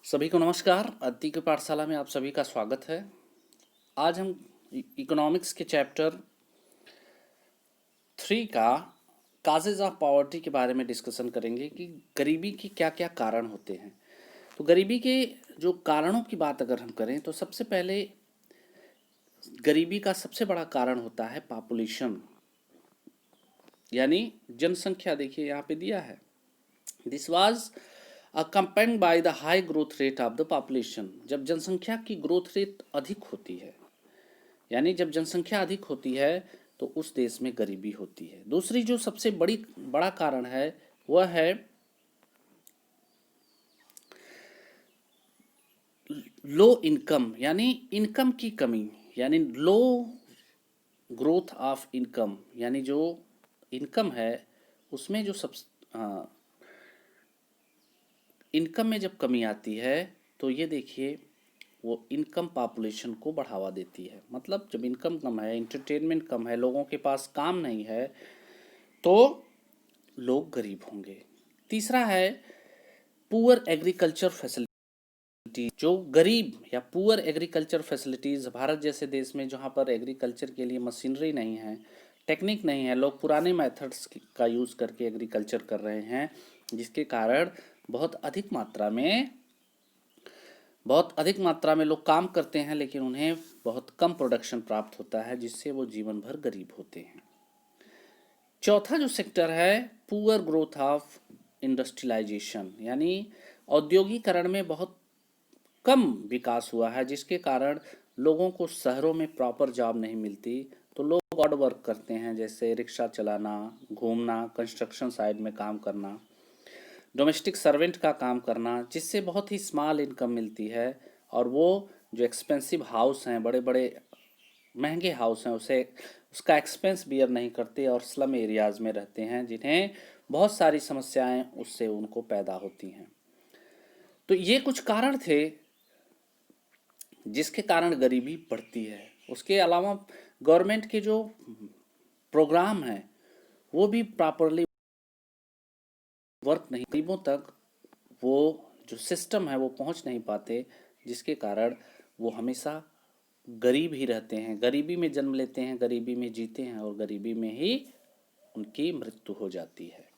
सभी को नमस्कार। अदिति की पाठशाला में आप सभी का स्वागत है। आज हम इकोनॉमिक्स के चैप्टर 3 का काजेज ऑफ पॉवर्टी के बारे में डिस्कशन करेंगे कि गरीबी के क्या क्या कारण होते हैं। तो गरीबी के जो कारणों की बात अगर हम करें तो सबसे पहले गरीबी का सबसे बड़ा कारण होता है पॉपुलेशन, यानी जनसंख्या। देखिए यहाँ पे दिया है, this was accompanied by the high growth rate of the population। जब जनसंख्या की ग्रोथ रेट अधिक होती है, यानी जब जनसंख्या अधिक होती है तो उस देश में गरीबी होती है। दूसरी जो सबसे बड़ा कारण है वह है लो इनकम, यानी इनकम की कमी, यानी लो ग्रोथ ऑफ इनकम, यानी जो इनकम है उसमें जो सब इनकम में जब कमी आती है तो ये देखिए वो इनकम पॉपुलेशन को बढ़ावा देती है। मतलब जब इनकम कम है, एंटरटेनमेंट कम है, लोगों के पास काम नहीं है तो लोग गरीब होंगे। तीसरा है पुअर एग्रीकल्चर फैसिलिटी। जो गरीब या पुअर एग्रीकल्चर फैसिलिटीज़, भारत जैसे देश में जहाँ पर एग्रीकल्चर के लिए मशीनरी नहीं है, टेक्निक नहीं है, लोग पुराने मेथड्स का यूज़ करके एग्रीकल्चर कर रहे हैं, जिसके कारण बहुत अधिक मात्रा में लोग काम करते हैं लेकिन उन्हें बहुत कम प्रोडक्शन प्राप्त होता है, जिससे वो जीवन भर गरीब होते हैं। चौथा जो सेक्टर है पुअर ग्रोथ ऑफ इंडस्ट्रियलाइजेशन, यानी औद्योगिकरण में बहुत कम विकास हुआ है, जिसके कारण लोगों को शहरों में प्रॉपर जॉब नहीं मिलती, तो लोग ऑड वर्क करते हैं, जैसे रिक्शा चलाना, घूमना, कंस्ट्रक्शन साइट में काम करना, डोमेस्टिक सर्वेंट का काम करना, जिससे बहुत ही स्मॉल इनकम मिलती है। और वो जो एक्सपेंसिव हाउस हैं, बड़े बड़े महंगे हाउस हैं, उसे उसका एक्सपेंस बियर नहीं करते और स्लम एरियाज़ में रहते हैं, जिन्हें बहुत सारी समस्याएं उससे उनको पैदा होती हैं। तो ये कुछ कारण थे जिसके कारण गरीबी बढ़ती है। उसके अलावा गवर्नमेंट के जो प्रोग्राम हैं वो भी प्रॉपरली वर्क नहीं, गरीबों तक वो जो सिस्टम है वो पहुंच नहीं पाते, जिसके कारण वो हमेशा गरीब ही रहते हैं, गरीबी में जन्म लेते हैं, गरीबी में जीते हैं और गरीबी में ही उनकी मृत्यु हो जाती है।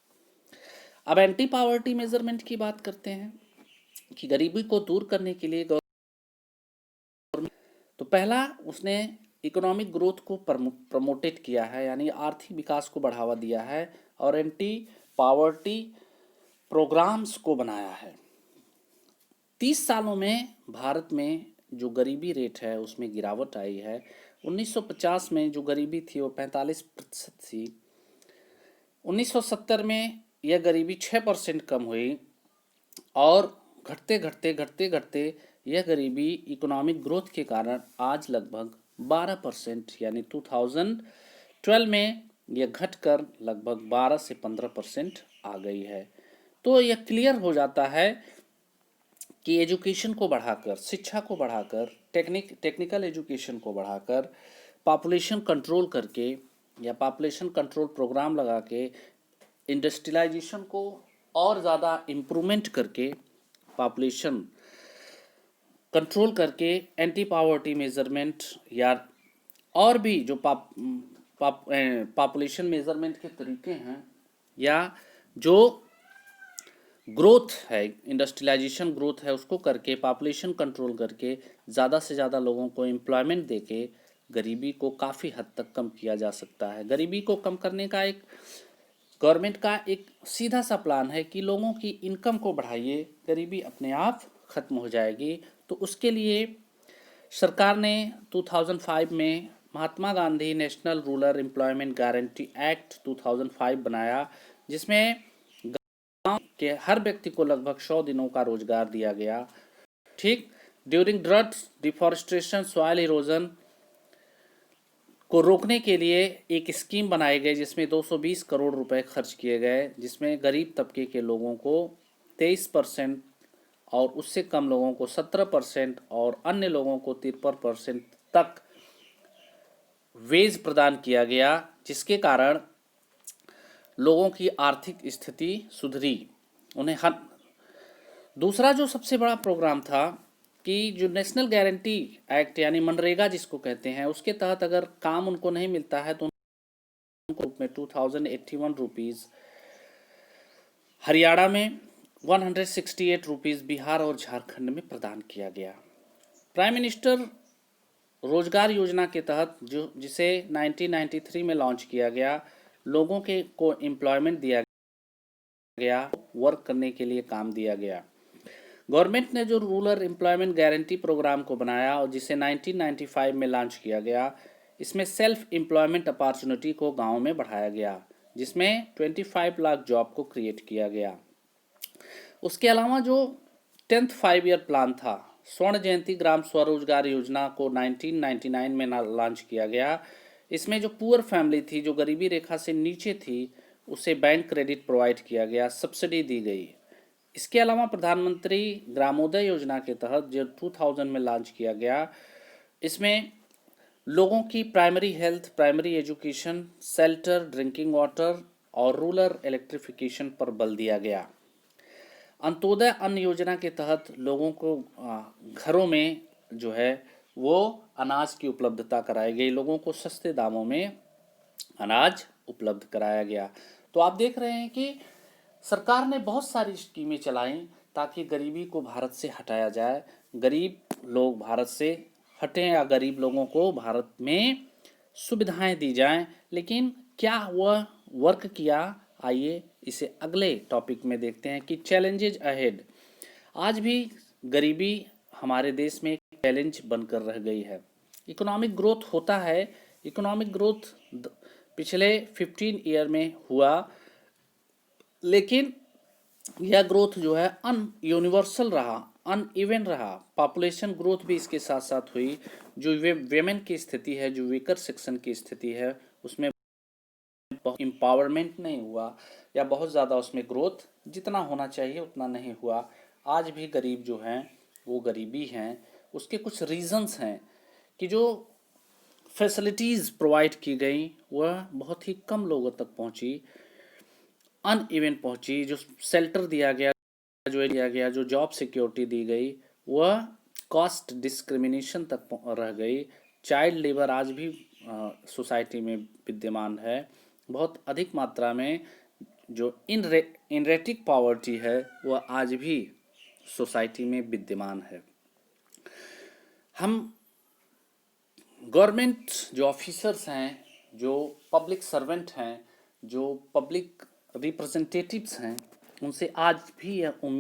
अब एंटी पावर्टी मेजरमेंट की बात करते हैं कि गरीबी को दूर करने के लिए तो पहला उसने इकोनॉमिक ग्रोथ को प्रमोटेट किया है, यानी आर्थिक विकास को बढ़ावा दिया है और एंटी पावर्टी प्रोग्राम्स को बनाया है। 30 सालों में भारत में जो गरीबी रेट है उसमें गिरावट आई है। 1950 में जो गरीबी थी वो 45% थी। 1970 में यह गरीबी 6% कम हुई और घटते घटते यह गरीबी इकोनॉमिक ग्रोथ के कारण आज लगभग 12%, यानी 2012 में यह घटकर लगभग 12 से 15% आ गई है। तो यह क्लियर हो जाता है कि एजुकेशन को बढ़ाकर, शिक्षा को बढ़ाकर, टेक्निकल एजुकेशन को बढ़ाकर, पॉपुलेशन कंट्रोल करके या पॉपुलेशन कंट्रोल प्रोग्राम लगा के, इंडस्ट्रियलाइजेशन को और ज़्यादा इम्प्रूवमेंट करके, पॉपुलेशन कंट्रोल करके, एंटी पावर्टी मेजरमेंट या और भी जो पॉपुलेशन मेजरमेंट के तरीके हैं या जो ग्रोथ है, इंडस्ट्रियलाइजेशन ग्रोथ है, उसको करके, पॉपुलेशन कंट्रोल करके, ज़्यादा से ज़्यादा लोगों को एम्प्लॉयमेंट देके गरीबी को काफ़ी हद तक कम किया जा सकता है। गरीबी को कम करने का एक गवर्नमेंट का एक सीधा सा प्लान है कि लोगों की इनकम को बढ़ाइए, गरीबी अपने आप ख़त्म हो जाएगी। तो उसके लिए सरकार ने 2005 में Mahatma Gandhi National Rural Employment Guarantee Act 2005 बनाया, जिसमें कि हर व्यक्ति को लगभग 100 दिनों का रोजगार दिया गया। ठीक, during drugs, deforestation, soil erosion को रोकने के लिए एक स्कीम बनाई गई जिसमें 220 करोड़ रुपए खर्च किए गए, जिसमें गरीब तबके के लोगों को 23% और उससे कम लोगों को 17% और अन्य लोगों को 53% तक वेज प्रदान किया गया, जिसके कारण लोगों की आर्थिक स्थिति सुधरी। उन्हें दूसरा जो सबसे बड़ा प्रोग्राम था कि जो नेशनल गारंटी एक्ट यानी मनरेगा जिसको कहते हैं, उसके तहत अगर काम उनको नहीं मिलता है तो उनको में 2081 रुपीज़, हरियाणा में 168 रुपीज़, बिहार और झारखंड में प्रदान किया गया। प्राइम मिनिस्टर रोजगार योजना के तहत जो जिसे 1993 में लॉन्च किया गया, लोगों के को एम्प्लॉयमेंट दिया गया, वर्क करने के लिए काम दिया गया। गवर्नमेंट ने जो रूरल एम्प्लॉयमेंट गारंटी प्रोग्राम को बनाया और जिसे 1995 में लॉन्च किया गया, इसमें सेल्फ एम्प्लॉयमेंट अपॉर्चुनिटी को गांव में बढ़ाया गया, जिसमें 25 लाख जॉब को क्रिएट किया गया। उसके अलावा जो 10th 5 ईयर प्लान था, स्वर्ण जयंती ग्राम स्वरोजगार योजना को 1999 में लॉन्च किया गया। इसमें जो पुअर फैमिली थी, जो गरीबी रेखा से नीचे थी, उसे बैंक क्रेडिट प्रोवाइड किया गया, सब्सिडी दी गई। इसके अलावा प्रधानमंत्री ग्रामोदय योजना के तहत जो 2000 में लॉन्च किया गया, इसमें लोगों की primary health, primary education, shelter, drinking water और रूरल इलेक्ट्रिफिकेशन पर बल दिया गया। अंत्योदय अन्न योजना के तहत लोगों को घरों में जो है वो अनाज की उपलब्धता कराई गई, लोगों को सस्ते दामों में अनाज उपलब्ध कराया गया। तो आप देख रहे हैं कि सरकार ने बहुत सारी स्कीमें चलाई ताकि गरीबी को भारत से हटाया जाए, गरीब लोग भारत से हटें या गरीब लोगों को भारत में सुविधाएं दी जाएं। लेकिन क्या वह वर्क किया? आइए इसे अगले टॉपिक में देखते हैं कि चैलेंजेज अहेड। आज भी गरीबी हमारे देश में एक चैलेंज बनकर रह गई है। इकोनॉमिक ग्रोथ होता है, इकोनॉमिक ग्रोथ पिछले 15 ईयर में हुआ, लेकिन यह ग्रोथ जो है यूनिवर्सल रहा, अनइवन रहा। पॉपुलेशन ग्रोथ भी इसके साथ साथ हुई। जो वेमेन की स्थिति है, जो वीकर सेक्शन की स्थिति है, उसमें एम्पावरमेंट नहीं हुआ या बहुत ज़्यादा उसमें ग्रोथ जितना होना चाहिए उतना नहीं हुआ। आज भी गरीब जो हैं वो गरीबी हैं। उसके कुछ रीजंस हैं कि जो फैसिलिटीज़ प्रोवाइड की गई वह बहुत ही कम लोगों तक पहुंची, अनइवन पहुंची। जो शेल्टर दिया गया, जो जॉब सिक्योरिटी दी गई, वह कास्ट डिस्क्रिमिनेशन तक रह गई। चाइल्ड लेबर आज भी सोसाइटी में विद्यमान है बहुत अधिक मात्रा में। जो इनरेटिक पॉवर्टी है वह आज भी सोसाइटी में विद्यमान है। हम गवर्नमेंट जो ऑफिसर्स हैं, जो पब्लिक सर्वेंट हैं, जो पब्लिक रिप्रेजेंटेटिव्स हैं, उनसे आज भी यह उम्मीद